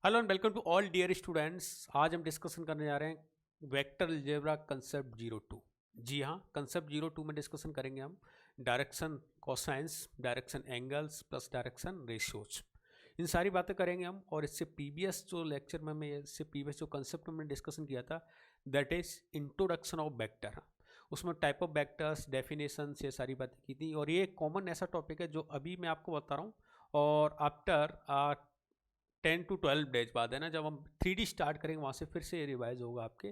Hello and welcome to all dear students. आज हम discussion करने जा रहे हैं वेक्टर अलजेब्रा कंसेप्ट 02। जी हाँ, कंसेप्ट 02 में डिस्कशन करेंगे हम direction cosines, direction angles plus direction ratios, इन सारी बातें करेंगे हम। और इससे प्रीवियस जो लेक्चर में मैं इससे प्रीवियस जो कंसेप्ट में डिस्कशन किया था that is introduction of vector, उसमें टाइप ऑफ वेक्टर्स, डेफिनेशन, ये सारी बातें की थी। और ये एक कॉमन ऐसा टॉपिक है जो अभी मैं आपको बता रहा हूँ और आफ्टर 10 to 12 डेज बाद है ना, जब हम 3D स्टार्ट करेंगे वहाँ से फिर से रिवाइज होगा आपके।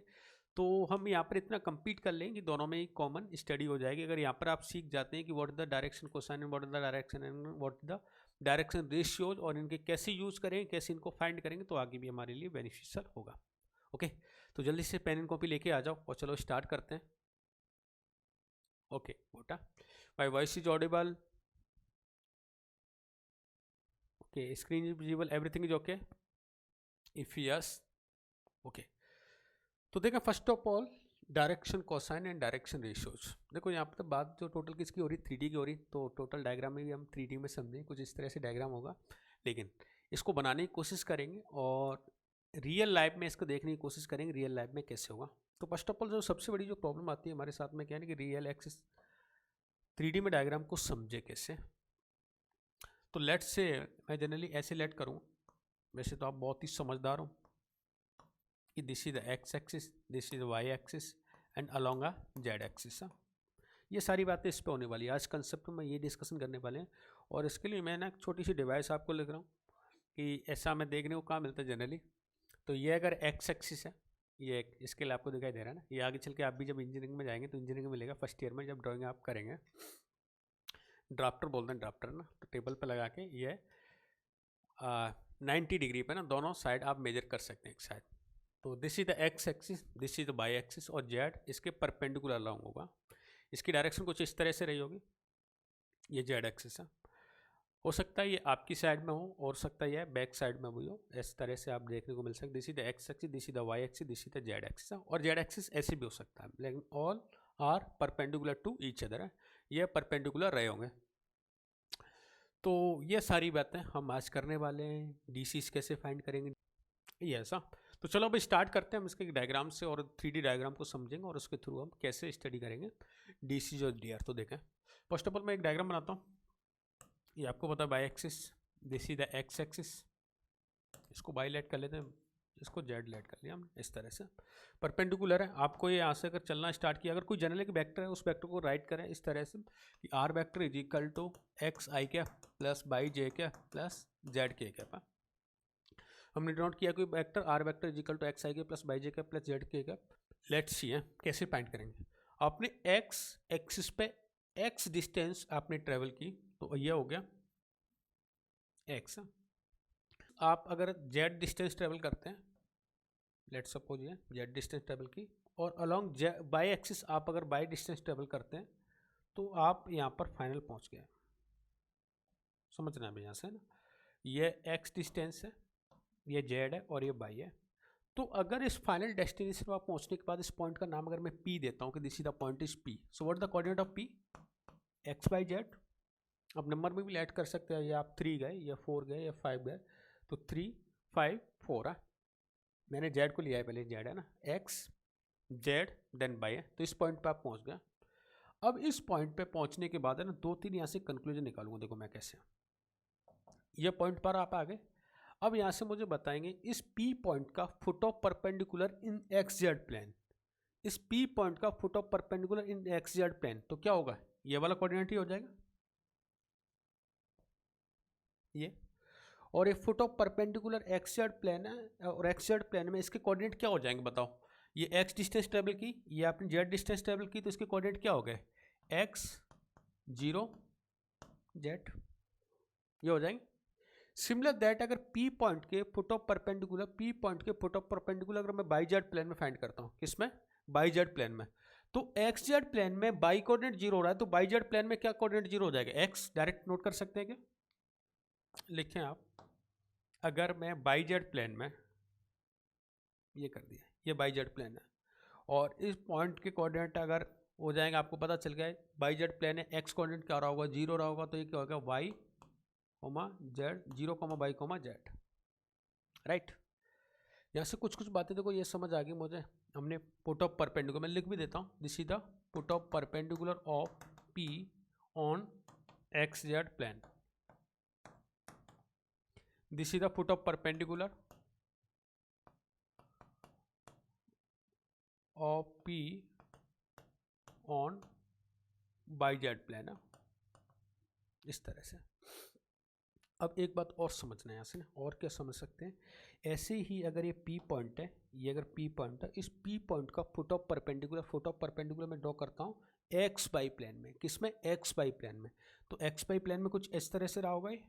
तो हम यहाँ पर इतना कंप्लीट कर लेंगे कि दोनों में ही कॉमन स्टडी हो जाएगी। अगर यहाँ पर आप सीख जाते हैं कि what is the direction cosine and what is the direction and what is the direction ratios और इनके कैसे यूज़ करेंगे, कैसे इनको फाइंड करेंगे, तो आगे भी हमारे लिए बेनिफिशियल होगा। ओके, तो जल्दी से पेन एंड कॉपी लेके आ जाओ और चलो स्टार्ट करते हैं। ओके बेटा, my voice is Audible? Okay, screen is visible, everything is okay? If yes, okay. तो देखा first of all direction cosine and direction ratios. देखो यहाँ पर बात जो टोटल किसकी हो रही, 3D की हो रही, तो टोटल डायग्राम में भी हम 3D में समझें, कुछ इस तरह से डायग्राम होगा, लेकिन इसको बनाने की कोशिश करेंगे और रियल लाइफ में इसको देखने की कोशिश करेंगे रियल लाइफ में कैसे होगा। तो फर्स्ट ऑफ ऑल जो सबसे बड़ी जो प्रॉब्लम आती है हमारे साथ में क्या है कि रियल एक्सिस 3D में डायग्राम को समझे कैसे। तो लेट से मैं जनरली ऐसे लेट करूँ, वैसे तो आप बहुत ही समझदार हो, कि this is the x axis, this is Y axis and along a Z axis. ये सारी बातें इस पे होने वाली है। आज कंसेप्ट में ये डिस्कशन करने वाले हैं और इसके लिए मैं ना एक छोटी सी डिवाइस आपको लिख रहा हूँ कि ऐसा हमें देखने को कहाँ मिलता है जनरली। तो ये अगर एक्स एक्सिस है, ये एक इसके लिए आपको दिखाई दे रहा है ना, ये आगे चल के आप भी जब इंजीनियरिंग में जाएंगे तो इंजीनियरिंग में मिलेगा फर्स्ट ईयर में, जब ड्राइंग आप करेंगे, ड्राफ्टर बोलते हैं ड्राफ्टर ना, तो टेबल पे लगा के ये 90 डिग्री पे ना दोनों साइड आप मेजर कर सकते हैं एक साइड। तो this is the x axis, this is the Y axis और जेड इसके परपेंडिकुलर लॉन्ग होगा। इसकी डायरेक्शन कुछ इस तरह से रही होगी, ये जेड एक्सिस है। हो सकता है ये आपकी साइड में हो और सकता है ये बैक साइड में भी हो, इस तरह से आप देखने को मिल सकता है। This is the x axis, this is the Y axis, this is the Z axis. और जेड एक्सिस ऐसे भी हो सकता है, लेकिन all are perpendicular to each other है, ये परपेंडिकुलर रहे होंगे। तो ये सारी बातें हम आज करने वाले हैं। डीसीज कैसे फाइंड करेंगे, ये ऐसा। तो चलो अब स्टार्ट करते हैं हम इसके डायग्राम से और 3D डायग्राम को समझेंगे और उसके थ्रू हम कैसे स्टडी करेंगे डीसीज और डीआर। तो देखें, फर्स्ट ऑफ ऑल मैं एक डायग्राम बनाता हूँ। ये आपको पता है by axis, this is the x axis, इसको बाई लेट कर लेते हैं, इसको जेड लेट कर लिया हमने इस तरह से। परपेंडिकुलर है, आपको ये यहाँ से अगर चलना स्टार्ट किया, अगर कोई जनरल एक वेक्टर है उस वेक्टर को राइट करें इस तरह से कि are vector is equal to x i क्या प्लस बाई जे क्या प्लस जेड के क्या। हमने नोट किया कोई vector are vector is equal to x i के प्लस बाई जे के प्लस जेड के क्या। लेट्स सी है कैसे फाइंड करेंगे। आपने एक्स एक्सिस पे एक्स डिस्टेंस आपने ट्रेवल की, तो ये हो गया एक्स। आप अगर जेड डिस्टेंस ट्रेवल करते हैं, लेट सपोज ये जेड डिस्टेंस ट्रेवल की, और अलॉन्ग बाई एक्सिस आप अगर बाई डिस्टेंस ट्रेवल करते हैं तो आप यहाँ पर फाइनल पहुँच गए। समझना है यहाँ से ना, ये एक्स डिस्टेंस है, ये जेड है और ये बाई है। तो अगर इस फाइनल डेस्टिनेशन पर पहुँचने के बाद इस पॉइंट का नाम अगर मैं पी देता हूँ कि this is the point is P, so what the coordinate of P, x y Z. अब नंबर में भी ऐड कर सकते हैं, ये आप 3 गए या 4 गए या 5 गए, तो 3 5 4 है। मैंने जेड को लिया है, पहले जेड है ना, एक्स जेड देन बाई है, तो इस पॉइंट पे आप पहुंच गए। अब इस पॉइंट पे पहुंचने के बाद है ना 2-3 यहाँ से कंक्लूजन निकालूंगा। देखो मैं कैसे, ये पॉइंट पर आप आ गए। अब यहाँ से मुझे बताएंगे इस पी पॉइंट का foot of perpendicular in X Z plane, इस पी पॉइंट का foot of perpendicular in X Z plane, तो क्या होगा, ये वाला कोऑर्डिनेट ही हो जाएगा ये। और एक foot of perpendicular X Z plane है और एक्स जेड प्लेन में इसके कोऑर्डिनेट क्या हो जाएंगे बताओ। ये एक्स डिस्टेंस ट्रेवल की, ये आपने जेड डिस्टेंस ट्रेवल की, तो इसके कोऑर्डिनेट क्या हो गए, एक्स 0 जेड, ये हो जाएंगे। सिमिलर दैट अगर पी पॉइंट के foot of perpendicular, P point के फुट ऑफ परपेंडिकुलर अगर मैं बाई जेड प्लेन में फाइंड करता हूँ, किसमें, बाई जेड प्लेन में, तो एक्स जेड प्लेन में बाई कोऑर्डिनेट 0 हो रहा है, तो बाई जेड प्लेन में क्या कोऑर्डिनेट 0 हो जाएगा, एक्स। डायरेक्ट नोट कर सकते हैं क्या, लिखें आप, अगर मैं बाई जेड प्लेन में, ये कर दिया, ये बाई जेड प्लेन है और इस पॉइंट के कोऑर्डिनेट अगर हो जाएंगे, आपको पता चल गया बाई जेड प्लेन है, एक्स कोऑर्डिनेट क्या रहा होगा, 0 रहा होगा, तो ये क्या होगा, Y comma Z, 0 comma Y comma Z, right. यहाँ से कुछ कुछ बातें देखो ये समझ आ गई मुझे। हमने पुट ऑफ परपेंडिकुलर, मैं लिख भी देता हूँ, this is the foot of perpendicular of P on X Z plane, this is the foot of perpendicular of P on Y Z plane है, इस तरह से। अब एक बात और समझना है यहाँ से ना, और क्या समझ सकते हैं, ऐसे ही अगर ये P पॉइंट है, ये अगर P पॉइंट है, इस P पॉइंट का फुट ऑफ परपेंडिकुलर मैं ड्रॉ करता हूँ एक्स बाई प्लेन में। किसमें? एक्स बाई प्लेन में। तो एक्स बाई प्लेन में कुछ इस तरह से रहा होगा ये,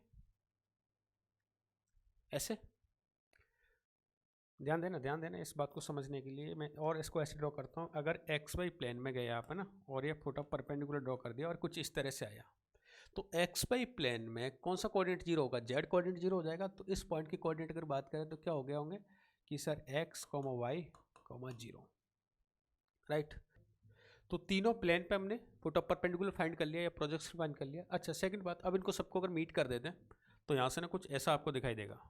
ऐसे। ध्यान देना इस बात को समझने के लिए। मैं और इसको ऐसे ड्रॉ करता हूँ, अगर एक्स बाई प्लेन में गए आप है ना, और ये फुट ऑफ परपेंडिकुलर ड्रॉ कर दिया और कुछ इस तरह से आया, तो एक्स बाई प्लेन में कौन सा कोऑर्डिनेट जीरो होगा? जेड कोऑर्डिनेट जीरो हो जाएगा। तो इस पॉइंट की कोऑर्डिनेट अगर बात करें तो क्या हो गया होंगे कि sir X, Y, zero, right. तो तीनों प्लेन पे हमने फुट ऑफ परपेंडिकुलर फाइंड कर लिया या प्रोजेक्शन फाइंड कर लिया। अच्छा, सेकंड बात, अब इनको सबको अगर मीट कर देते हैं तो यहाँ से ना कुछ ऐसा आपको दिखाई देगा।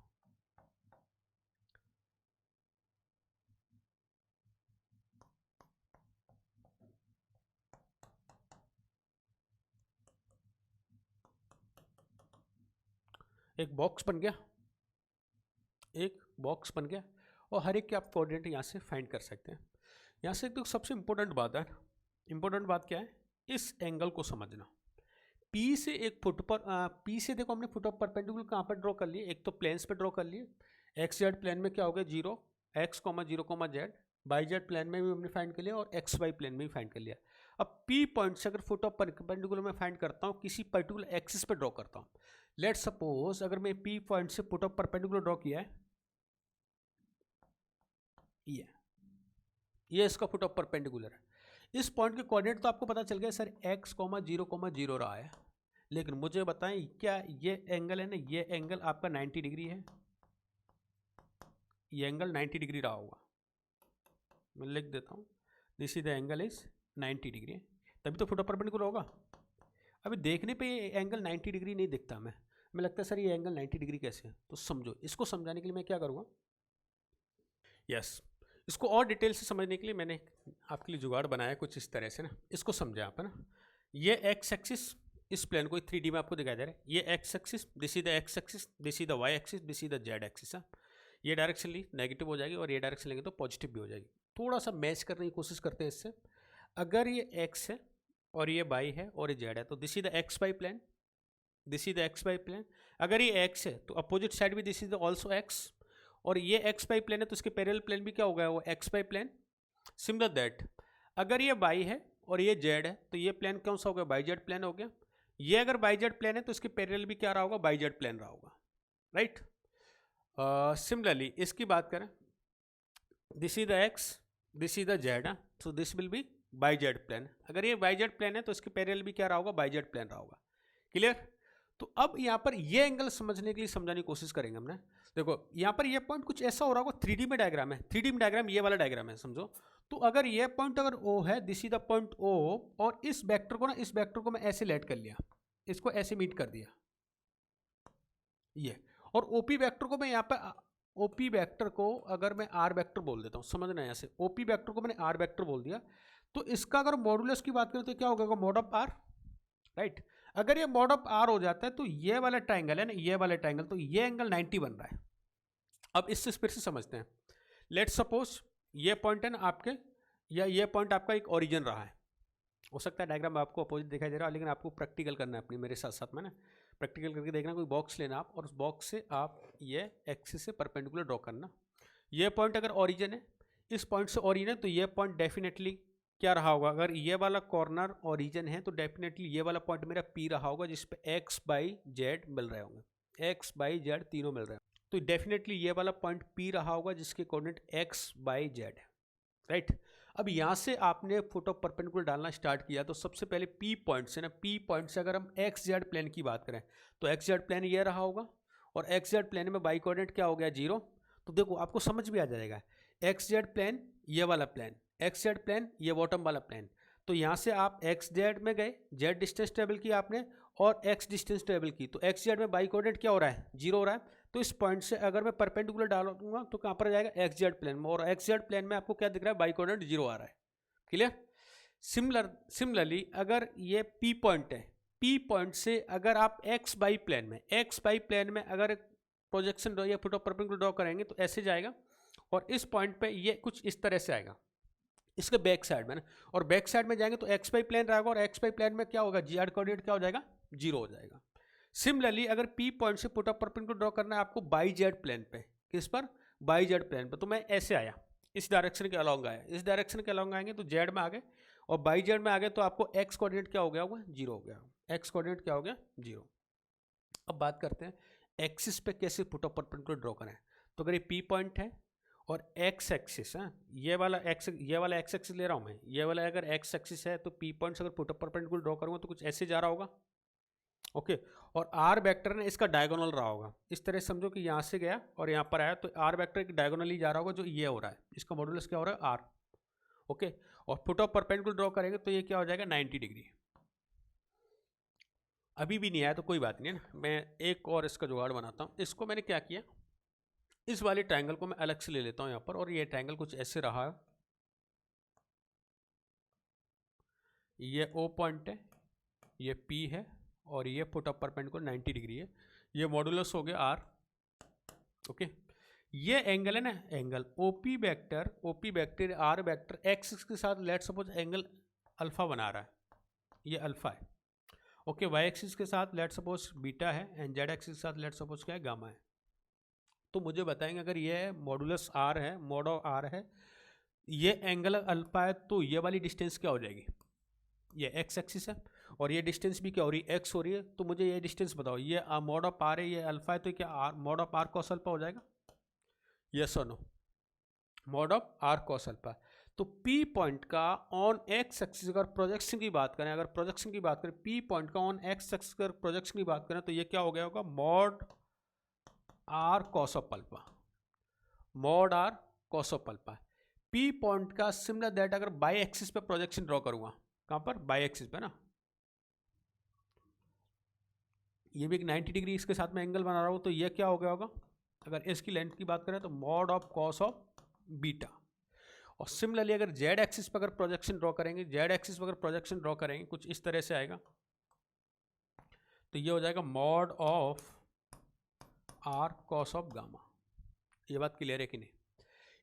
एक बॉक्स बन गया, और हर एक के आप कोऑर्डिनेट यहाँ से फाइंड कर सकते हैं। यहाँ से तो सबसे इंपॉर्टेंट बात है, क्या है? इस एंगल को समझना। P से एक फुट पर P से देखो हमने फुट ऑफ परपेंडिकुलर कहाँ पर ड्रॉ कर लिए? एक तो प्लेन्स पे ड्रॉ कर लिए। एक्स जेड प्लेन में क्या हो गया? Zero, X, zero, Z. Y Z plane में भी हमने फाइंड कर लिया और एक्स वाई प्लेन में भी फाइंड कर लिया। अब P पॉइंट से अगर फुट ऑफ परपेंडिकुलर में फाइंड करता हूँ, किसी पर्टिकुलर एक्सिस पे ड्रॉ करता हूँ। लेट सपोज अगर मैं P पॉइंट से फुट ऑफ परपेंडिकुलर ड्रॉ किया है, ये इसका फुट ऑफ परपेंडिकुलर है। इस पॉइंट के कोऑर्डिनेट तो आपको पता चल गया सर एक्स, जीरो रहा है। लेकिन मुझे बताएं, क्या ये एंगल है ना, ये एंगल आपका 90 डिग्री है? ये एंगल 90 डिग्री रहा होगा। मैं लिख देता हूँ, this is the angle is 90 degree, तभी तो फुट ऑफ परपेंडिकुलर होगा। अभी देखने पे ये एंगल 90 डिग्री नहीं दिखता हमें लगता है सर ये एंगल 90 डिग्री कैसे है? तो समझो, इसको समझाने के लिए मैं क्या करूँगा, यस, इसको और डिटेल से समझने के लिए मैंने आपके लिए जुगाड़ बनाया कुछ इस तरह से ना। इसको समझे आप है ना। ये एक्स एक्सिस, इस प्लेन को 3D में आपको दिखाई दे रहा है। ये X axis, this is the x axis, this is the Y axis, this is the Z axis है। ये डायरेक्शन ली नेगेटिव हो जाएगी और ये डायरेक्शन लेंगे तो पॉजिटिव भी हो जाएगी। थोड़ा सा मैच करने की कोशिश करते हैं इससे। अगर ये एक्स है और ये वाई है और ये जेड है, तो this is the X Y plane, this is the X Y plane. अगर ये एक्स है तो अपोजिट साइड भी दिस इज ऑल्सो एक्स, और ये एक्स वाई प्लेन है तो इसके पैरेलल प्लेन भी क्या हो गया? वो X Y plane. Similar that अगर ये वाई है और ये जेड है तो ये प्लेन कौन सा हो गया? बाई जेड प्लेन हो गया। ये अगर बाई जेड प्लेन है तो इसके पैरेलल भी क्या रहा होगा? बाई जेड प्लेन रहा होगा, राइट। सिमिलरली इसकी बात करें, this is the X, this is the Z, so this will be Y Z plane. अगर ये बाई जेड प्लेन है तो इसके पैरेलल भी क्या रहा होगा? बाई जेड प्लेन रहा होगा। क्लियर? तो अब यहाँ पर ये एंगल समझने के लिए समझाने की कोशिश करेंगे हमने। देखो यहाँ पर ये पॉइंट कुछ ऐसा हो रहा होगा, 3D में डायग्राम है, 3D में डायग्राम ये वाला डायग्राम है समझो। तो अगर ये पॉइंट अगर O है, this is the point O, और इस वेक्टर को ना, इस वेक्टर को मैं ऐसे लेट कर लिया, इसको ऐसे मीट कर दिया ये, और OP वेक्टर को मैं यहाँ पर OP वेक्टर को अगर मैं R वेक्टर बोल देता हूँ, समझना यहाँ से, OP वेक्टर को मैंने R वेक्टर बोल दिया, तो इसका अगर मॉडुलस की बात करें तो क्या होगा? Mod of R, right. अगर ये मॉड ऑफ R हो जाता है तो ये वाला ट्राइंगल है ना, ये वाला ट्राइंगल, तो ये एंगल 90 बन रहा है। अब इससे फिर से समझते हैं। लेट सपोज ये पॉइंट है ना आपके, या ये पॉइंट आपका एक ओरिजिन रहा है। हो सकता है डायग्राम आपको अपोजिट दिखाई दे रहा है, लेकिन आपको प्रैक्टिकल करना है अपनी मेरे साथ साथ में ना, प्रैक्टिकल करके देखना। कोई बॉक्स लेना आप, और उस बॉक्स से आप ये एक्सिस से परपेंडिकुलर ड्रॉ करना। ये पॉइंट अगर ओरिजिन है, इस पॉइंट से ओरिजिन है, तो ये पॉइंट डेफिनेटली क्या रहा होगा? अगर ये वाला कॉर्नर ओरिजिन है तो डेफिनेटली ये वाला पॉइंट मेरा P रहा होगा, जिस पे एक्स बाई जेड मिल रहे होंगे, एक्स बाई जेड तीनों मिल रहे हैं। तो डेफिनेटली ये वाला पॉइंट P रहा होगा जिसके कोऑर्डिनेट एक्स बाई जेड है, राइट। अब यहाँ से आपने फुट ऑफ परपेंडिकुलर डालना स्टार्ट किया, तो सबसे पहले P पॉइंट से ना, P पॉइंट से अगर हम एक्स जेड प्लेन की बात करें तो एक्स जेड प्लेन ये रहा होगा, और एक्स जेड प्लेन में बाई कोऑर्डिनेट क्या हो गया? जीरो। तो देखो आपको समझ भी आ जाएगा, एक्स जेड प्लेन ये वाला प्लेन, एक्स जेड प्लेन ये बॉटम वाला प्लेन। तो यहाँ से आप एक्स जेड में गए, जेड डिस्टेंस टेबल की आपने और एक्स डिस्टेंस टेबल की, तो एक्स जेड में बाई कोऑर्डिनेट क्या हो रहा है? जीरो हो रहा है। तो इस पॉइंट से अगर मैं परपेंडिकुलर डालूंगा तो कहाँ पर जाएगा, एक्स जेड प्लेन में, और एक्स जेड प्लेन में आपको क्या दिख रहा है, बाई कोऑर्डिनेट 0 आ रहा है। क्लियर। सिमिलरली अगर ये पी पॉइंट है, पी पॉइंट से अगर आप एक्स बाई प्लेन में अगर प्रोजेक्शन ड्रॉ या फुट ऑफ परपेंडिकुलर ड्रॉ करेंगे तो ऐसे जाएगा, और इस पॉइंट पे ये कुछ इस तरह से आएगा इसके बैक साइड में ना, और बैक साइड में जाएंगे तो एक्स बाई प्लेन रहेगा, और एक्स बाई प्लेन में क्या होगा, जेड कोऑर्डिनेट क्या हो जाएगा, 0 हो जाएगा। सिमिलरली अगर पी पॉइंट से पुट ऑफ परपेंडिकुलर ड्रॉ करना है आपको बाई जेड प्लेन पे, किस पर, बाई जेड प्लेन पे, तो मैं ऐसे आया, इस डायरेक्शन के अलॉन्ग आया, इस डायरेक्शन के अलॉन्ग आएंगे तो जेड में आ गए, और बाई जेड में आ गए तो आपको एक्स कोऑर्डिनेट क्या हो गया होगा, 0 हो गया, एक्स कोऑर्डिनेट क्या हो गया, 0। अब बात करते हैं एक्सिस पे कैसे पुट ऑफ परपेंडिकुलर ड्रॉ करें। तो अगर ये पी पॉइंट है और एक्स एक्सिस है, ये वाला एक्स एक्सिस ले रहा हूँ मैं, ये वाला अगर एक्स एक्सिस है तो पी पॉइंट से अगर पुट ऑफ परपेंडिकुलर ड्रॉ करूँगा तो कुछ ऐसे जा रहा होगा, ओके। और आर वेक्टर ने इसका डायगोनल रहा होगा, इस तरह से समझो कि यहाँ से गया और यहाँ पर आया तो आर वेक्टर एक डायगोनली जा रहा होगा, जो ये हो रहा है, इसका मॉडुलस क्या हो रहा है, आर, ओके। और पुट ऑफ परपेंडिकुलर ड्रॉ करेंगे तो ये क्या हो जाएगा, 90 डिग्री। अभी भी नहीं आया तो कोई बात नहीं है ना, मैं एक और इसका जुगाड़ बनाता हूँ। इसको मैंने क्या किया, इस वाले ट्रायंगल को मैं अलग से ले लेता हूँ यहाँ पर, और ये ट्रायंगल कुछ ऐसे रहा है, ये ओ पॉइंट है, ये पी है, और ये पुट ऑफ परपेंडिकुलर 90 डिग्री है, ये मॉडुलस हो गया आर, ओके। ये एंगल है ना, angle OP vector are vector X के साथ लेट सपोज एंगल अल्फा बना रहा है, ये अल्फा है, ओके। वाई एक्सिस के साथ लेट सपोज बीटा है, एंड जेड एक्सिस के साथ लेट सपोज क्या है, गामा है। तो मुझे बताएंगे अगर ये मॉडुलस आर है, मॉड ऑफ आर है, ये एंगल अल्फा है, तो ये वाली डिस्टेंस क्या हो जाएगी, ये एक्स एक्सिस है, और ये डिस्टेंस भी क्या हो रही है, एक्स हो रही है। तो मुझे ये डिस्टेंस बताओ, ये मॉड ऑफ आर है, ये अल्फा है, तो क्या R mod of R cos alpha हो जाएगा, यस और no, mod of R cos alpha. तो पी पॉइंट का ऑन एक्स एक्सिस अगर प्रोजेक्शन की बात करें, पी पॉइंट का ऑन एक्स एक्सिस अगर प्रोजेक्शन की बात करें तो ये क्या हो गया होगा, mod R cos of alpha, mod R cos of alpha. P point का सिमिलर दैट अगर बाई एक्सिस पे प्रोजेक्शन ड्रॉ करूंगा, कहां पर, बाई एक्सिस पे ना, ये भी एक 90 डिग्री इसके साथ में एंगल बना रहा हूं, तो ये क्या हो गया होगा, अगर इसकी लेंथ की बात करें तो mod of cos of beta. और सिमिलरली अगर जेड एक्सिस पर अगर प्रोजेक्शन ड्रॉ करेंगे कुछ इस तरह से आएगा, तो ये हो जाएगा mod of R cos of gamma. ये बात क्लियर है कि नहीं,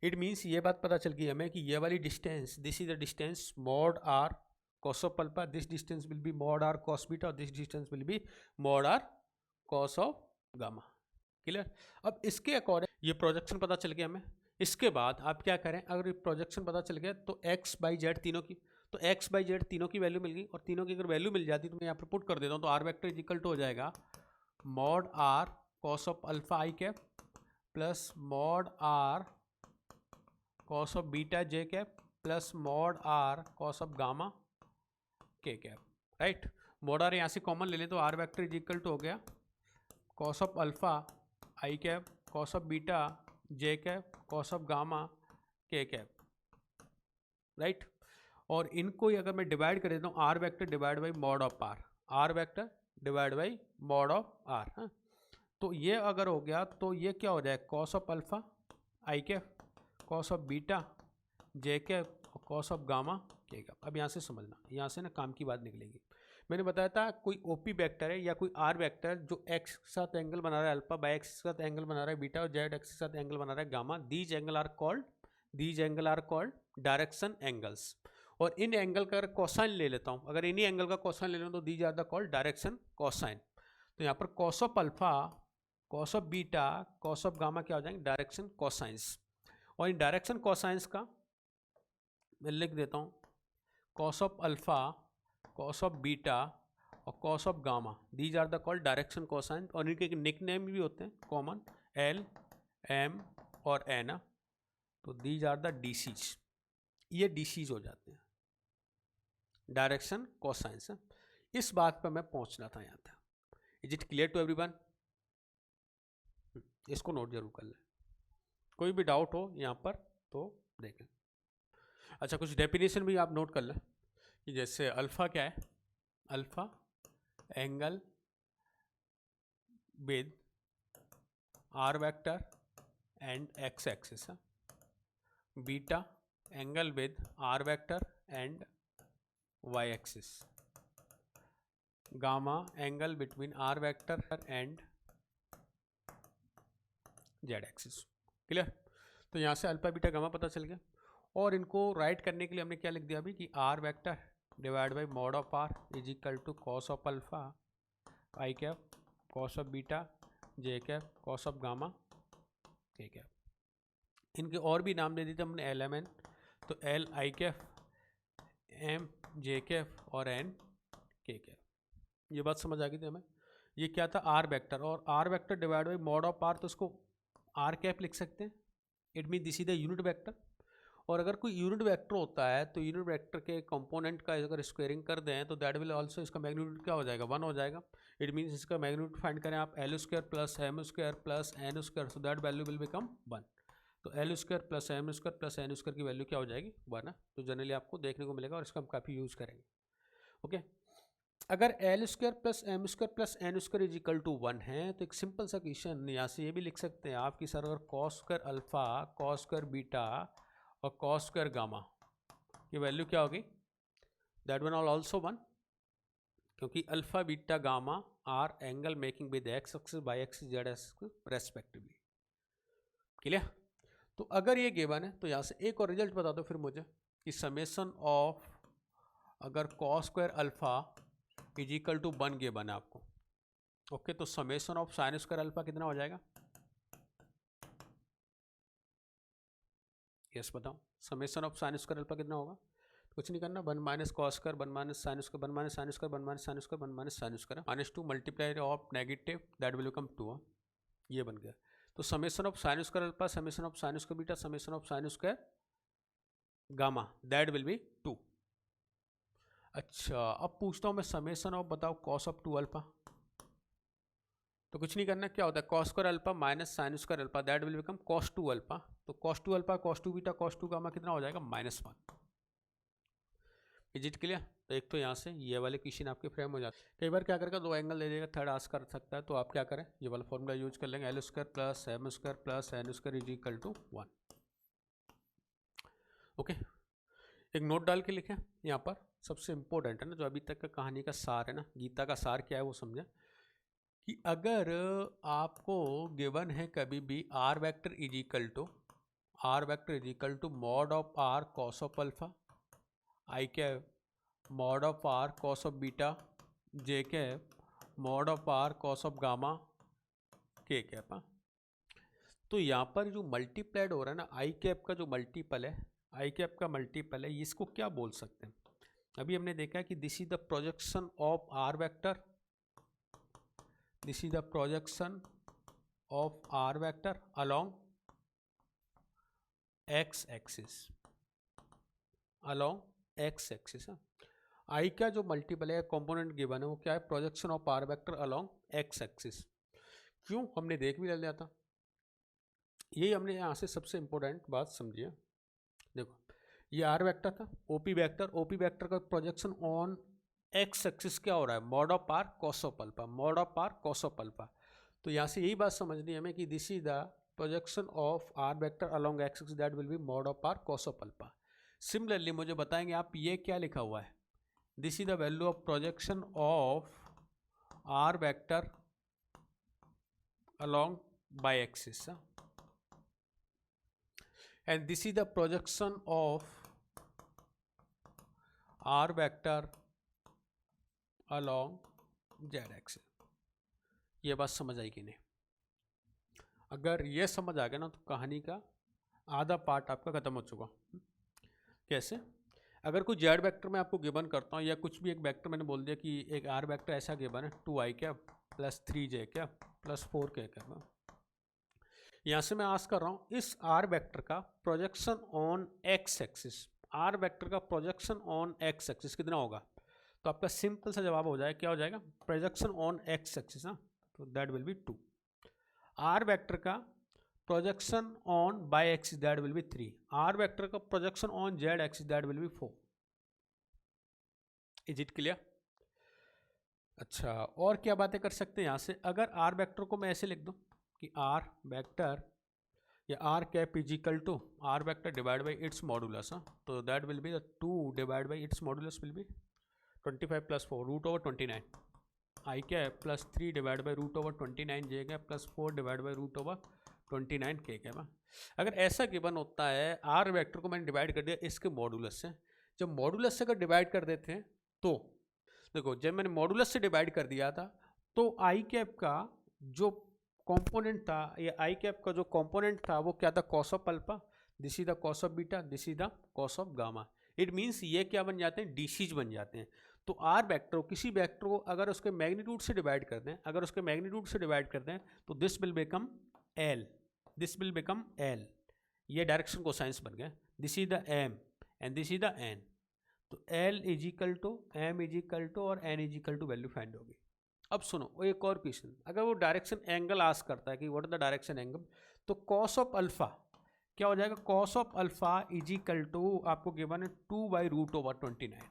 इट मीन्स ये बात पता चल गई हमें कि ये वाली distance, this is the distance mod R cos of alpha, this distance will be mod r cos beta, और this distance will be mod r cos of gamma। Clear. अब इसके अकॉर्डिंग ये प्रोजेक्शन पता चल गया हमें, इसके बाद आप क्या करें, अगर ये प्रोजेक्शन पता चल गया तो x बाई जेड तीनों की, तो x बाई जेड तीनों की वैल्यू मिल गई, और तीनों की अगर वैल्यू मिल जाती तो मैं यहाँ पर पुट कर देता हूँ, तो R vector is equal to हो जाएगा mod R cos of alpha I cap plus mod R cos of beta J cap plus mod R cos of gamma K cap, right. Mod R यहाँ से common ले लें तो R vector is equal to हो गया cos of alpha I cap cos of beta J cap cos of gamma K cap, right. और इनको ही अगर मैं डिवाइड कर देता हूँ, R vector divide by mod of R, R vector divide by mod of R, हाँ। तो ये अगर हो गया तो ये क्या हो जाए, cos of alpha I cap cos of beta J cap cos of gamma K cap. अब यहाँ से समझना, यहाँ से ना काम की बात निकलेगी। मैंने बताया था कोई ओपी वेक्टर है या कोई आर वेक्टर जो एक्स के साथ एंगल बना रहा है अल्फा, बाई एक्स के साथ एंगल बना रहा है बीटा, और जेड एक्स के साथ एंगल बना रहा है gamma, these angle are called direction angles. और इन एंगल का अगर कोसाइन ले लेता हूँ, अगर इन्हीं एंगल का कोसाइन ले लूँ तो these are the called direction cosine. तो यहाँ पर cos of alpha, cos of beta, cos of gamma क्या हो जाएंगे, डायरेक्शन कोसाइंस। और इन डायरेक्शन कोसाइंस का मैं लिख देता हूँ cos of alpha, cos of beta और cos of gamma, these are the called direction cosine. और इनके निक नेम भी होते हैं कॉमन, एल एम और एन, तो दीज आर द डीसीज, ये डीसीज हो जाते हैं डायरेक्शन कोसाइंस। इस बात पर मैं पहुंचना था यहाँ तक। Is it clear to everyone? इसको नोट जरूर कर लें, कोई भी डाउट हो यहाँ पर तो देखें। अच्छा, कुछ डेफिनेशन भी आप नोट कर लें कि जैसे अल्फा क्या है, alpha angle with R vector and X axis, beta angle with R vector and Y axis, gamma angle between R vector and Z axis. Clear? तो यहाँ से अल्फा बीटा गामा पता चल गया। और इनको राइट करने के लिए हमने क्या लिख दिया अभी कि are vector divide by mod of R is equal to cos of alpha I cap cos of beta J cap cos of gamma K cap. इनके और भी नाम दे दिए हमने एल एम एन, तो L I cap, M J cap और N K cap. ये बात समझ आ गई थी हमें। ये क्या था आर वेक्टर, और R vector divide by mod of R, तो इसको आर कैप लिख सकते हैं। It mean this is the unit vector. और अगर कोई यूनिट वेक्टर होता है तो यूनिट वेक्टर के कंपोनेंट का अगर स्क्वायरिंग कर दें तो दैट विल आल्सो, इसका मैग्नीट्यूड क्या हो जाएगा 1 हो जाएगा। इट मीन्स इसका मैग्नीट्यूड फाइंड करें आप L square plus M square plus N square, so that value will become 1। तो L square plus M square plus N square की वैल्यू क्या हो जाएगी 1 है। तो जनरली आपको देखने को मिलेगा और इसका हम काफ़ी यूज़ करेंगे। ओके, अगर L square plus M square plus N square is equal to 1 है तो एक सिंपल सा क्वेश्चन यहाँ से ये भी लिख सकते हैं आप कि सर अगर cos square alpha cos square beta और कॉस स्क्वायर गामा की वैल्यू क्या होगी, दैट वन आर ऑल्सो 1, क्योंकि alpha beta gamma R angle making with x axis by axis Z axis respectively. Clear? तो अगर ये गिवन है तो यहाँ से एक और रिजल्ट बता दो फिर मुझे कि समेसन ऑफ अगर cos square alpha is equal to 1 given है आपको। ओके, तो summation of sine square alpha कितना हो जाएगा? यस बताओ, summation of sine square alpha कितना होगा? कुछ नहीं करना, 1 minus cos square 1 minus sine square 1 minus sine square 1 minus sine square 1 minus sine square -2 multiply of negative that will become 2। ये बन गया। तो summation of sine square alpha summation of sine square beta summation of sine square gamma that will be 2। अच्छा, अब पूछता हूँ मैं summation of बताओ कॉस ऑफ 2 अल्फा। तो कुछ नहीं करना, क्या होता है cos square alpha minus sine square alpha that will become cos 2 alpha. तो cos 2 alpha cos 2 beta cos 2 gamma कितना हो जाएगा -1। Is it clear? तो एक तो यहाँ से ये वाले क्वेश्चन आपके फ्रेम हो जाते हैं। कई बार क्या करेगा 2 एंगल दे देगा, थर्ड आस्क कर सकता है, तो आप क्या करें ये वाला फॉर्मूला यूज कर लेंगे, L square plus M square plus N square is equal to 1। Okay, एक नोट डाल के लिखें यहाँ पर, सबसे इंपॉर्टेंट है ना, जो अभी तक का कहानी का सार है ना, गीता का सार क्या है वो समझें कि अगर आपको गिवन है कभी भी R vector is equal to mod of R cos of alpha I cap mod of R cos of beta J cap mod of R cos of gamma K cap. तो यहाँ पर जो मल्टीप्लाइड हो रहा है ना आई कैप का जो मल्टीपल है, आई कैप का मल्टीपल है, इसको क्या बोल सकते हैं? अभी हमने देखा है कि this is the projection of are vector, this is the projection of are vector along x axis, along x axis. I का जो मल्टीपल है कंपोनेंट गिवन है वो क्या है, projection of are vector along x axis. क्यों, हमने देख भी लिया था, यही हमने यहाँ से सबसे इंपॉर्टेंट बात समझिए। देखो ये आर वेक्टर था, ओपी वेक्टर का प्रोजेक्शन ऑन एक्स एक्सिस क्या हो रहा है, mod of R cos of alpha, mod of R cos of alpha. तो यहाँ से यही बात समझनी है हमें कि this is the projection of are vector along x axis that will be mod of R cos of alpha. Similarly मुझे बताएंगे आप ये क्या लिखा हुआ है, this is the value of projection of are vector along Y axis and this is the projection of r vector along z axis। ये बात समझ आई कि नहीं? अगर ये समझ आ गया ना तो कहानी का आधा पार्ट आपका खत्म हो चुका। कैसे? अगर कोई जेड वेक्टर में आपको गिवन करता हूँ या कुछ भी एक वेक्टर मैंने बोल दिया कि एक आर वेक्टर ऐसा गिवन है 2i cap plus 3j cap plus 4k cap, यहाँ से मैं आस्क कर रहा हूँ इस आर वेक्टर का projection on X axis, R vector का प्रोजेक्शन ऑन एक्स एक्सिस कितना होगा? तो आपका सिंपल सा जवाब हो जाएगा, क्या हो जाएगा, प्रोजेक्शन ऑन एक्स एक्सिस ना, तो that will be 2। R vector का projection on y axis that will be 3। R vector का projection on Z axis that will be 4। Is it clear? अच्छा, और क्या बातें कर सकते हैं यहाँ से, अगर आर वेक्टर को मैं ऐसे लिख दूँ कि आर वेक्टर या r cap is equal to r vector divide by its modulus, तो that will be the 2 divide by its modulus will be 25 + 4 √29 i cap plus 3 divide by √29 j cap plus 4 divide by √29 k cap. अगर ऐसा given होता है, r vector को मैंने divide कर दिया इसके मॉडुलस से, जब मॉडुलस से अगर डिवाइड कर देते हैं तो देखो, जब मैंने मॉडुलस से डिवाइड कर दिया था तो आई कैप का जो कंपोनेंट था, या आई कैप का जो कंपोनेंट था वो क्या था, cos of alpha, this is the cos of beta, this is the cos of gamma. It means ये क्या बन जाते हैं, डीसीज बन जाते हैं। तो आर वेक्टर किसी वेक्टर को अगर उसके मैग्नीट्यूड से डिवाइड कर दें, अगर उसके मैग्नीट्यूड से डिवाइड कर दें तो this will become l, this will become l, ये डायरेक्शन कोसाइंस बन गए, this is the m and this is the n. तो l is equal to m is equal to और n is equal to value find होगी। अब सुनो, वो एक और क्वेश्चन, अगर वो डायरेक्शन एंगल आस्क करता है कि what is the direction angle, तो कॉस ऑफ अल्फा क्या हो जाएगा, cos of alpha is equal to आपको गिवन है 2/√29,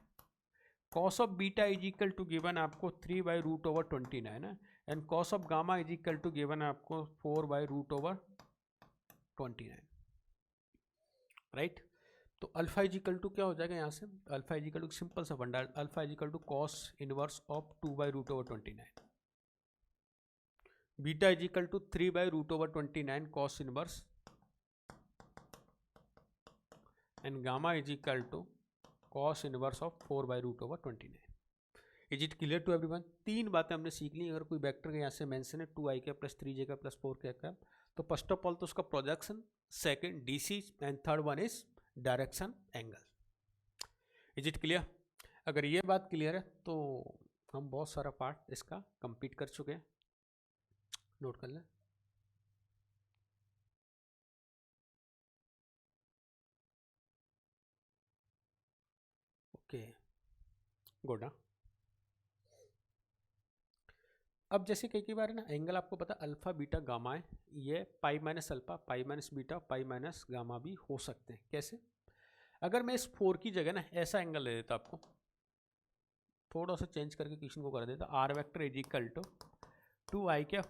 cos of beta is equal to given आपको 3/√29 है, and cos of gamma is equal to given आपको 4/√29, राइट। तो अल्फा इज इक्वल टू क्या हो जाएगा यहाँ से, alpha is equal to simple सा फंडा, alpha is equal to cos inverse of 2/√29, beta is equal to 3/√29 cos inverse, and gamma is equal to cos inverse of 4/√29। Is it clear to everyone? तीन बातें हमने सीख ली। अगर कोई vector के यहाँ से मेंशन है 2i का प्लस 3j का प्लस 4k का, तो फर्स्ट ऑफ ऑल तो उसका projection, second DC, and third one is direction angle. Is it clear? अगर ये बात क्लियर है तो हम बहुत सारा पार्ट इसका कंप्लीट कर चुके हैं, नोट कर लें। Okay, good. अब जैसे कई बार है ना, एंगल आपको पता अल्फा बीटा गामा है, ये पाई minus alpha, pi minus beta, पाई माइनस गामा भी हो सकते हैं। कैसे? अगर मैं इस 4 की जगह ना ऐसा एंगल ले देता, आपको थोड़ा सा चेंज करके क्वेश्चन को कर देता, R vector is equal to 2i क्या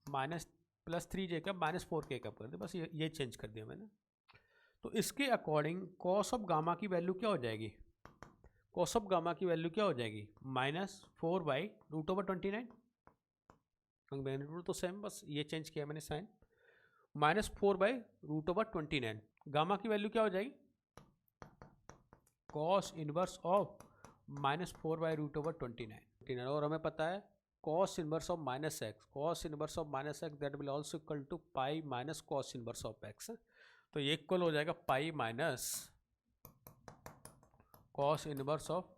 माइनस प्लस 3j का माइनस 4k का कर दे, बस ये चेंज कर दिया मैंने। तो इसके अकॉर्डिंग कॉस ऑफ गामा की वैल्यू क्या हो जाएगी, कॉस ऑफ गामा की वैल्यू क्या हो जाएगी, -4/√29, मैग्नीट्यूड तो सेम, बस ये चेंज किया मैंने साइन, -4/√29। गामा की वैल्यू क्या हो जाएगी, कॉस इनवर्स ऑफ -4/√29, और हमें पता है cos inverse of -x, cos inverse of -x that will also equal to pi minus cos inverse of x। तो ये इक्वल हो जाएगा pi minus cos inverse of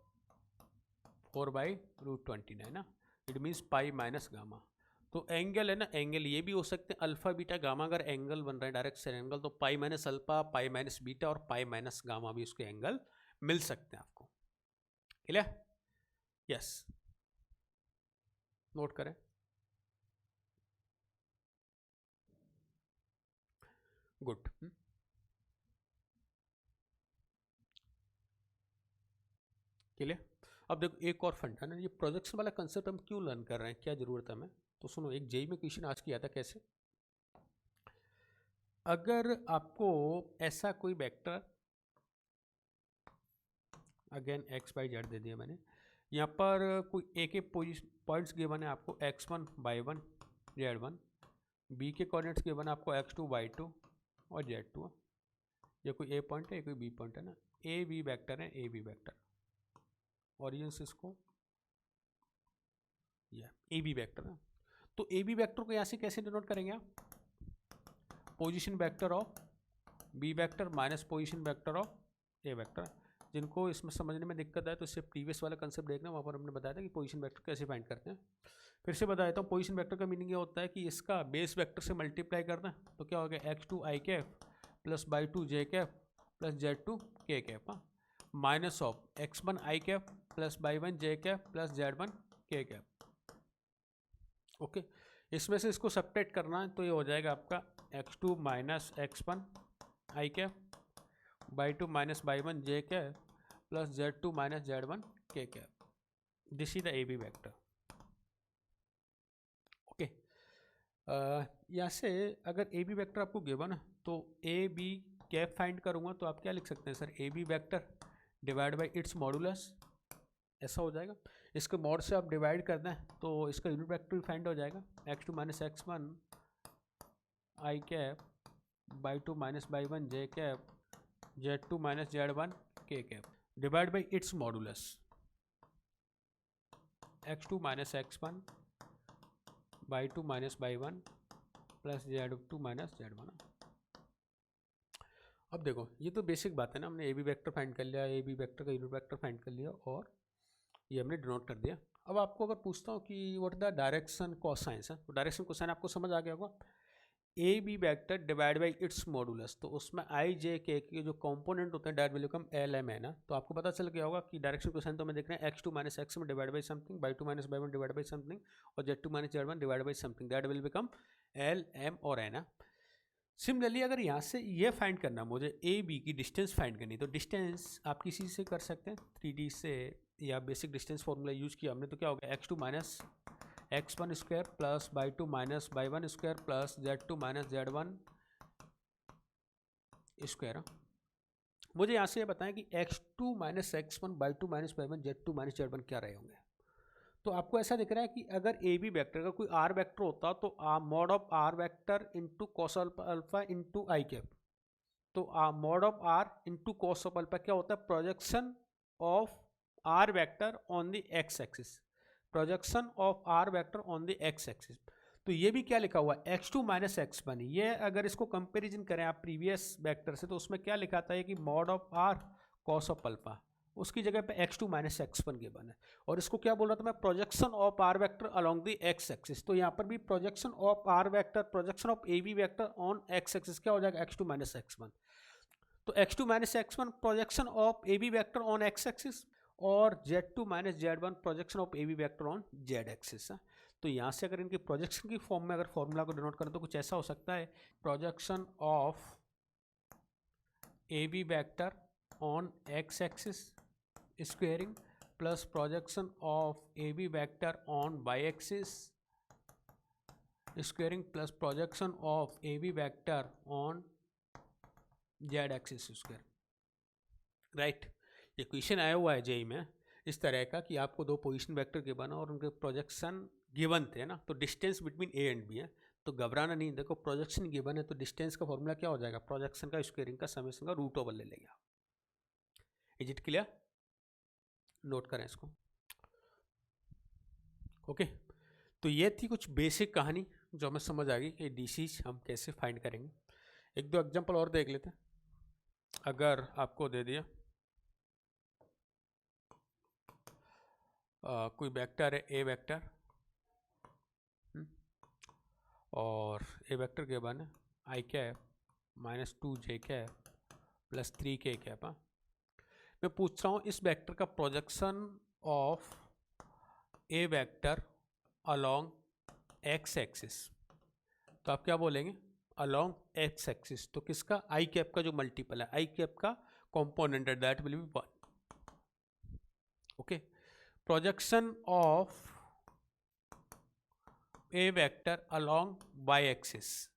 4/√29 ना, it means pi minus gamma. तो एंगल है ना, angle ये भी हो सकते हैं अल्फा बीटा गामा, अगर एंगल बन रहा है डायरेक्ट एंगल, तो pi minus alpha, pi minus beta और पाई माइनस गामा भी उसके एंगल मिल सकते हैं आपको। क्लियर? यस, नोट करें। गुड। क्लियर? अब देखो एक और फंडा ना, ये प्रोजेक्शन वाला कंसेप्ट हम क्यों लर्न कर रहे हैं, क्या जरूरत है हमें, तो सुनो, एक जेई में क्वेश्चन आज किया था, कैसे, अगर आपको ऐसा कोई vector, again x y z दे दिया मैंने, यहाँ पर कोई एक एक पॉइंट्स गिवन है आपको, x1 y1 z1, बी के कोऑर्डिनेट्स गिवन है आपको x2 y2 और z2, ये कोई ए पॉइंट है, ये कोई बी पॉइंट है ना, ए बी वैक्टर है, ए बी वैक्टर, ऑरिजिन से इसको या ए बी वैक्टर है। तो ए बी वैक्टर को यहाँ से कैसे डिनोट करेंगे आप, position vector of B vector minus position vector of A vector. जिनको इसमें समझने में दिक्कत आए तो इससे प्रीवियस वाला कंसेप्ट देखना, वहाँ पर हमने बताया था कि पोजीशन वेक्टर कैसे फाइंड करते हैं। फिर से बता देता हूँ, पोजीशन वेक्टर का मीनिंग ये होता है कि इसका बेस वेक्टर से मल्टीप्लाई करना, तो क्या हो गया x2 i cap plus y2 j cap plus z2 k cap, minus of x1 i cap plus y1 j cap plus z1 k cap. Okay, इसमें से इसको सेपरेट करना है, तो ये हो जाएगा आपका x2 minus x1 i cap, y2 minus y1 j cap plus z2 minus z1 k cap. This is the A B vector. Okay, यहाँ से अगर ए बी वैक्टर आपको गिवन है तो ए बी कैप फाइंड करूँगा तो आप क्या लिख सकते हैं sir, A B vector divide by its modulus, ऐसा हो जाएगा। इसके मॉड से आप डिवाइड कर दें तो इसका यूनिट वेक्टर भी फाइंड हो जाएगा, x2 minus x1 I cap by 2 minus y 1 J cap z2 minus z1 के cap divide by its modulus x2 minus x1 by 2 minus y 1 plus z2 minus z1। अब देखो ये तो basic बात है ना, हमने ए बी वैक्टर फाइंड कर लिया, ए बी वैक्टर का यूनिट वेक्टर फाइंड कर लिया और ये हमने डिनोट कर दिया। अब आपको अगर पूछता हूँ कि व्हाट द डायरेक्शन कोसाइन है, तो डायरेक्शन कोसाइन आपको समझ आ गया होगा, A B vector divide by its modulus, तो उसमें आई जे के जो कंपोनेंट होते हैं that value come L M है ना, तो आपको पता चल गया होगा कि डायरेक्शन कोसाइन तो हमें देख रहे हैं x2 माइनस x में divide by something, y 2 minus y 1 divide by something और z2 minus z1 divide by something, that will become L M और है ना। सिमिलरली अगर यहाँ से ये फाइंड करना मुझे ए बी की डिस्टेंस फाइंड करनी, तो डिस्टेंस आप किसी से कर सकते हैं 3D से, या बेसिक डिस्टेंस फॉर्मूला यूज़ किया हमने, तो क्या होगा x2 minus x1 square plus by 2 minus y 1 square plus z2 minus z1 square. मुझे यहाँ से ये बताएं कि x2 minus x1 by 2 minus y 1 z2 minus z1 क्या रहे होंगे। तो आपको ऐसा दिख रहा है कि अगर ए बी वैक्टर का कोई आर वैक्टर होता तो mod of r vector into cos alpha into i cap, तो mod of r into cos of alpha क्या होता है, projection of r vector on the x axis, projection of r vector on the x axis. तो ये भी क्या लिखा हुआ है x2 माइनस x1, ये अगर इसको कंपेरिजन करें आप प्रीवियस वैक्टर से तो उसमें क्या लिखा था कि mod of R cos of alpha, उसकी जगह पे x2 माइनस x1 गिवन है, और इसको क्या बोल रहा था मैं, projection of are vector along the x axis. तो यहाँ पर भी projection of are vector, projection of A B vector on X axis क्या हो जाएगा x2 माइनस x1। तो x2 minus x1 projection of A B vector on X axis और z2 minus z1 projection of A B vector on Z axis. तो यहाँ से अगर इनके प्रोजेक्शन की फॉर्म में अगर फॉर्मूला को डिनोट करें तो कुछ ऐसा हो सकता है, projection of A B vector on X axis squaring plus projection of AB vector on y-axis squaring plus projection of AB vector on z-axis square, right. ये क्वेश्चन आया हुआ है जेई में इस तरह का कि आपको दो पोजीशन वेक्टर गिवन और उनके प्रोजेक्शन गिवन थे ना, तो distance between A and B है, तो घबराना नहीं, देखो प्रोजेक्शन गिवन है तो डिस्टेंस का फॉर्मूला क्या हो जाएगा, प्रोजेक्शन का स्क्वायरिंग का समेशन का रूट ओवर ले लेगा। इज इट क्लियर, नोट करें इसको। ओके तो ये थी कुछ बेसिक कहानी जो हमें समझ आ गई कि डीसीज हम कैसे फाइंड करेंगे। एक दो एग्जांपल और देख लेते हैं। अगर आपको दे दिया कोई वेक्टर है ए वेक्टर और ए वेक्टर के बने आई कैप माइनस 2 जे कैप प्लस 3 के कैप। मैं पूछ रहा हूँ इस वेक्टर का projection of A vector along x axis, तो आप क्या बोलेंगे, अलोंग एक्स एक्सिस, तो किसका, आई कैप का जो मल्टीपल है, आई कैप का कंपोनेंट है, that will be 1। Okay, projection of A vector along Y axis,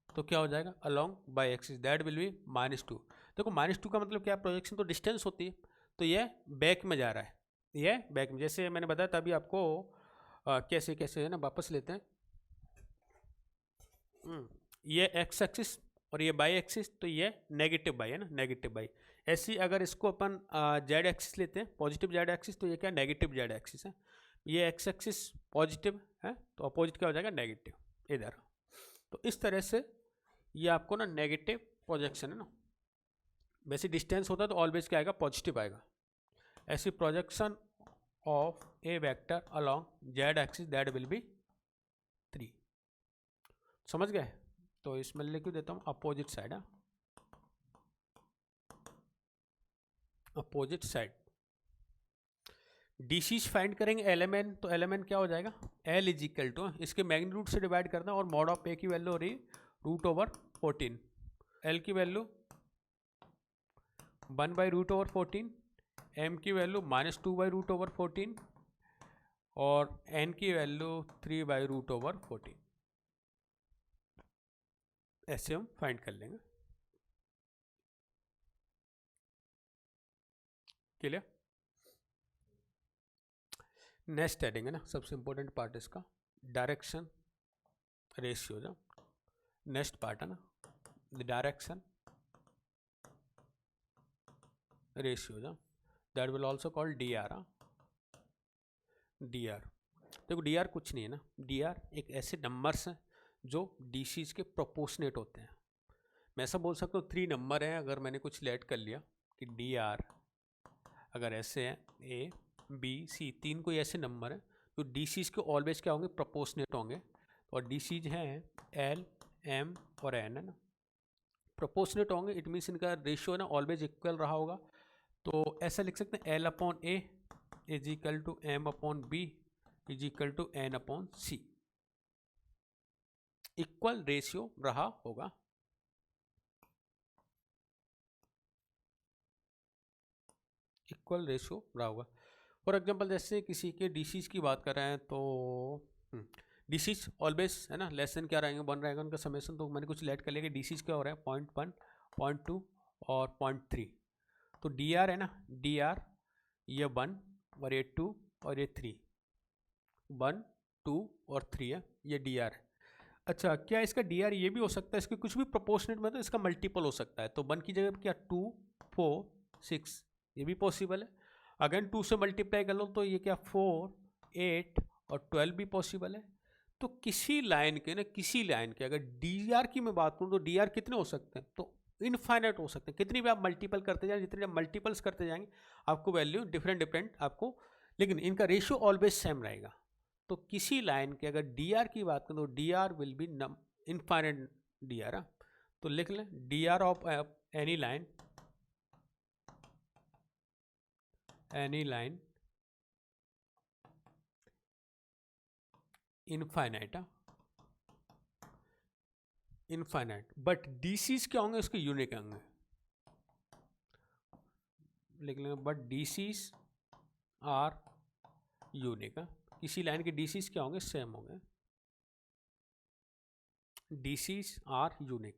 तो क्या हो जाएगा, along Y axis, that will be -2। देखो -2 का मतलब क्या, प्रोजेक्शन तो डिस्टेंस होती है, तो ये बैक में जा रहा है, ये बैक में, जैसे मैंने बताया था अभी आपको कैसे कैसे है ना, वापस लेते हैं। ये एक्स एक्सिस और ये बाई एक्सिस, तो ये नेगेटिव बाई है ना, नेगेटिव बाई। ऐसी अगर इसको अपन जेड एक्सिस लेते हैं, पॉजिटिव जेड एक्सिस, तो ये क्या नेगेटिव जेड एक्सिस है। ये एक्स एक्सिस पॉजिटिव है तो अपोजिट क्या हो जाएगा, नेगेटिव इधर। तो इस तरह से ये आपको ना नेगेटिव प्रोजेक्शन है ना, वैसे डिस्टेंस होता है तो ऑलवेज क्या आएगा, पॉजिटिव आएगा। ऐसी projection of A vector along Z axis that will be 3। समझ गए, तो इसमें लिख देता हूँ opposite side, opposite side. DCs find करेंगे एलिमेंट, तो एलिमेंट क्या हो जाएगा, एल इज इक्वल टू इसके मैग्नीट्यूड से डिवाइड करना, और मॉड ऑफ ए की वैल्यू हो रही √14, एल की वैल्यू 1/√14, एम की वैल्यू -2/√14 और एन की वैल्यू 3/√14। ऐसे हम फाइंड कर लेंगे। क्लियर? नेक्स्ट हेडिंग है ना, सबसे इंपॉर्टेंट पार्ट इसका, डायरेक्शन रेशियो जो नेक्स्ट पार्ट है ना, द डायरेक्शन रेशियो जो that will also called D R. D R देखो, डी आर कुछ नहीं है ना, डी आर एक ऐसे नंबर्स हैं जो डी सीज के प्रोपोर्शनेट होते हैं। मैं ऐसा बोल सकता हूँ 3 नंबर हैं, अगर मैंने कुछ लेट कर लिया कि डी आर अगर ऐसे हैं, ए बी सी 3 कोई ऐसे नंबर हैं जो डी सीज के ऑलवेज क्या होंगे, प्रोपोर्शनेट होंगे। और डी सीज हैं एल एम और एन है ना, प्रोपोर्शनेट होंगे, इट मीन्स इनका रेशियो ना ऑलवेज इक्वल रहा होगा। तो ऐसा लिख सकते हैं L upon A is equal to M upon B is equal to N upon C, equal ratio रहा होगा। इक्वल रेशियो रहा होगा। फॉर एग्जांपल जैसे किसी के डिसीज की बात कर रहे हैं तो डिसीज ऑलवेज है ना लेस देन क्या रहेंगे, 1 रहेगा उनका समेशन। तो मैंने कुछ लेट कर लिया कि डिसीज क्या हो रहा है 0.1 0.2 और 0.3। तो डी आर है ना, डी आर ये 1 और ये 2 और ये 3, 1 2 और 3 है, ये डी आर है। अच्छा, क्या इसका डी आर ये भी हो सकता है, इसके कुछ भी प्रोपोर्शनेट में तो इसका मल्टीपल हो सकता है। तो 1 की जगह क्या 2 4 6, ये भी पॉसिबल है। अगेन 2 से मल्टीप्लाई कर लो तो ये क्या 4 8 और 12 भी पॉसिबल है। तो किसी लाइन के ना, किसी लाइन के अगर डी आर की मैं बात करूँ तो डी आर कितने हो सकते हैं, तो इनफाइनाइट हो सकते हैं। कितनी भी आप मल्टीपल करते जाएंगे, जितने आप मल्टीपल्स करते जाएंगे आपको वैल्यू डिफरेंट डिफरेंट आपको, लेकिन इनका रेशियो ऑलवेज सेम रहेगा। तो किसी लाइन के अगर डी आर की बात करें तो D R will be infinite D R. तो लिख लें D R of any line, any line infinite, infinite, but DCs क्या होंगे, उसके यूनिक होंगे। लिख लेंगे बट डीसीज आर यूनिक। किसी लाइन के डीसीज क्या होंगे, सेम होंगे, डीसीज आर यूनिक।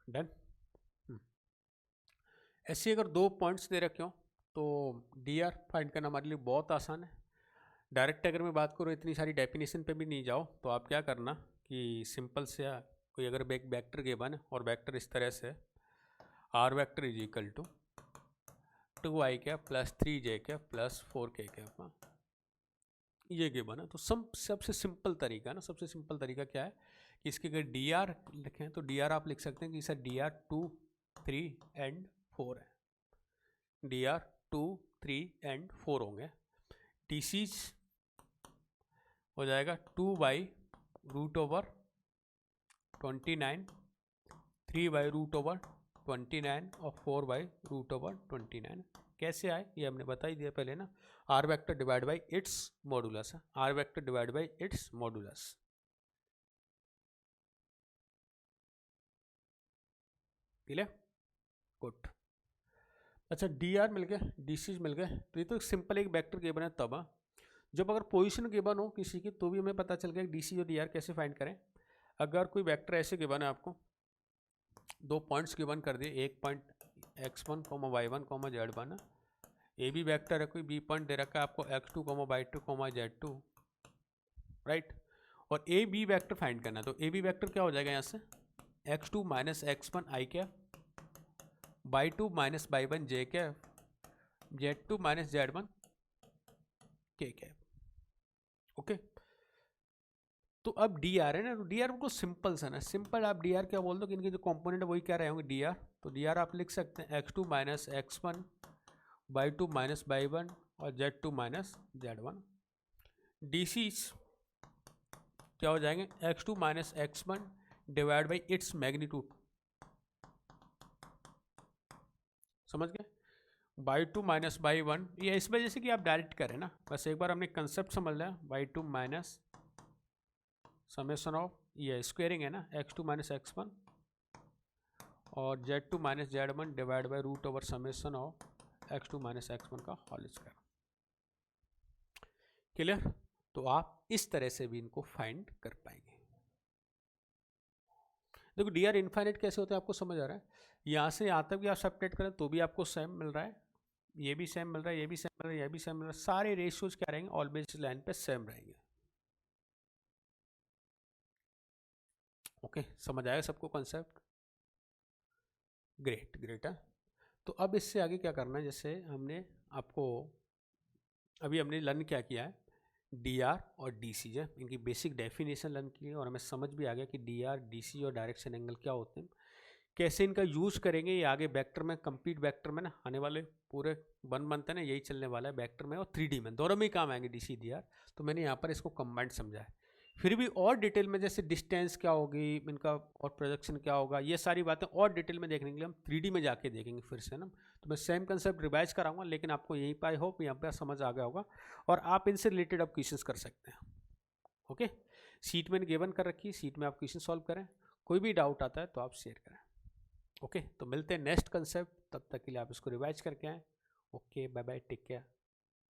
डन। ऐसे अगर 2 पॉइंट्स दे रखे हो तो डी आर फाइंड करना हमारे लिए बहुत आसान है। डायरेक्ट अगर मैं बात करूँ, इतनी सारी डेफिनेशन पे भी नहीं जाओ, तो आप क्या करना कि सिंपल से कोई अगर एक वेक्टर गिवन है और वेक्टर इस तरह से R vector is equal to 2i cap plus 3j cap plus 4k cap, ये गिवन है। तो सबसे सिंपल तरीका ना, सबसे सिंपल तरीका क्या है कि इसके अगर डी आर लिखें तो डी आर आप लिख सकते हैं कि सर डी आर 2 3 एंड 4 है, डी आर 2 3 एंड 4 होंगे। डीसीज हो जाएगा 2 by root over 29, 3 by root over 29 और 4 बाई रूट ओवर 29। कैसे आए ये हमने बता ही दिया पहले ना, r vector divide by its modulus है, r vector divide by its modulus. Clear? Good. अच्छा, डी आर मिल गए, डी सी मिल गए, तो ये तो सिंपल एक वेक्टर गिवन है तब। जब अगर पोजीशन गिवन हो किसी की तो भी हमें पता चल गया डी सी और डी आर कैसे फाइंड करें। अगर कोई वेक्टर ऐसे गिवन है, आपको 2 पॉइंट्स गिवन कर दिए, एक पॉइंट x1 y1 z1, ए बी वेक्टर है, कोई बी पॉइंट दे रखा है आपको x2 y2 z2, राइट। और ए बी वेक्टर फाइंड करना है, तो ए बी वेक्टर क्या हो जाएगा यहाँ से x2 minus x1 i cap, y2 minus y1 j cap, z2 minus z1 k cap. Okay, तो अब डी आर है ना, तो डी आर को सिंपल सा ना, सिंपल आप डी आर क्या बोल दो कि इनके जो कंपोनेंट है वही क्या रहे होंगे डी आर। तो डी आर आप लिख सकते हैं x2 minus x1 y2 minus y1 और z2 minus z1। D C क्या हो जाएंगे x2 minus x1 divide by its magnitude, समझ गए, y2 माइनस y1, ये इस वजह से कि आप डायरेक्ट करें ना, बस एक बार हमने कंसेप्ट समझ लिया, y2 माइनस समेशन ऑफ ये स्क्वेयरिंग है ना x2 माइनस x1 और z2 minus z1 divide by root over summation of x2 minus x1 का होल स्क्वायर। क्लियर? तो आप इस तरह से भी इनको फाइंड कर पाएंगे। देखो डी आर इन्फाइनाइट कैसे होता है आपको समझ आ रहा है, यहाँ से यहाँ तक भी आप सब्ट्रैक्ट करें तो भी आपको सेम मिल रहा है, ये भी सेम मिल रहा है, ये भी सेम मिल रहा है, ये भी सेम मिल रहा है, सारे रेशियोज क्या रहेंगे ऑलवेज लाइन पे सेम रहेंगे। ओके समझ आया सबको कॉन्सेप्ट? ग्रेट ग्रेट है। तो अब इससे आगे क्या करना है, जैसे हमने आपको अभी हमने लर्न क्या किया है, डी आर और डी सी है, इनकी बेसिक डेफिनेशन लर्न की है और हमें समझ भी आ गया कि डी आर डी सी और डायरेक्शन एंगल क्या होते हैं, कैसे इनका यूज़ करेंगे। ये आगे वेक्टर में, कंप्लीट वेक्टर में ना आने वाले पूरे वन मंथ है ना, यही चलने वाला है वेक्टर में और 3D में, दोनों में ही काम आएंगे डी सी डी आर। तो मैंने यहाँ पर इसको कंबाइंड समझा है। फिर भी और डिटेल में जैसे डिस्टेंस क्या होगी इनका और प्रोजेक्शन क्या होगा, ये सारी बातें और डिटेल में देखने के लिए हम 3D में जाके देखेंगे फिर से ना। तो मैं सेम कंसेप्ट रिवाइज कराऊंगा, लेकिन आपको यहीं पर आई होप यहाँ पर समझ आ गया होगा और आप इनसे रिलेटेड अब क्वेश्चंस कर सकते हैं। ओके, सीट में गिवन कर रखी है, सीट में आप क्वेश्चन सॉल्व करें, कोई भी डाउट आता है तो आप शेयर करें। ओके तो मिलते हैं नेक्स्ट कंसेप्ट, तब तक के लिए आप इसको रिवाइज करके आएँ। Okay bye bye, take care.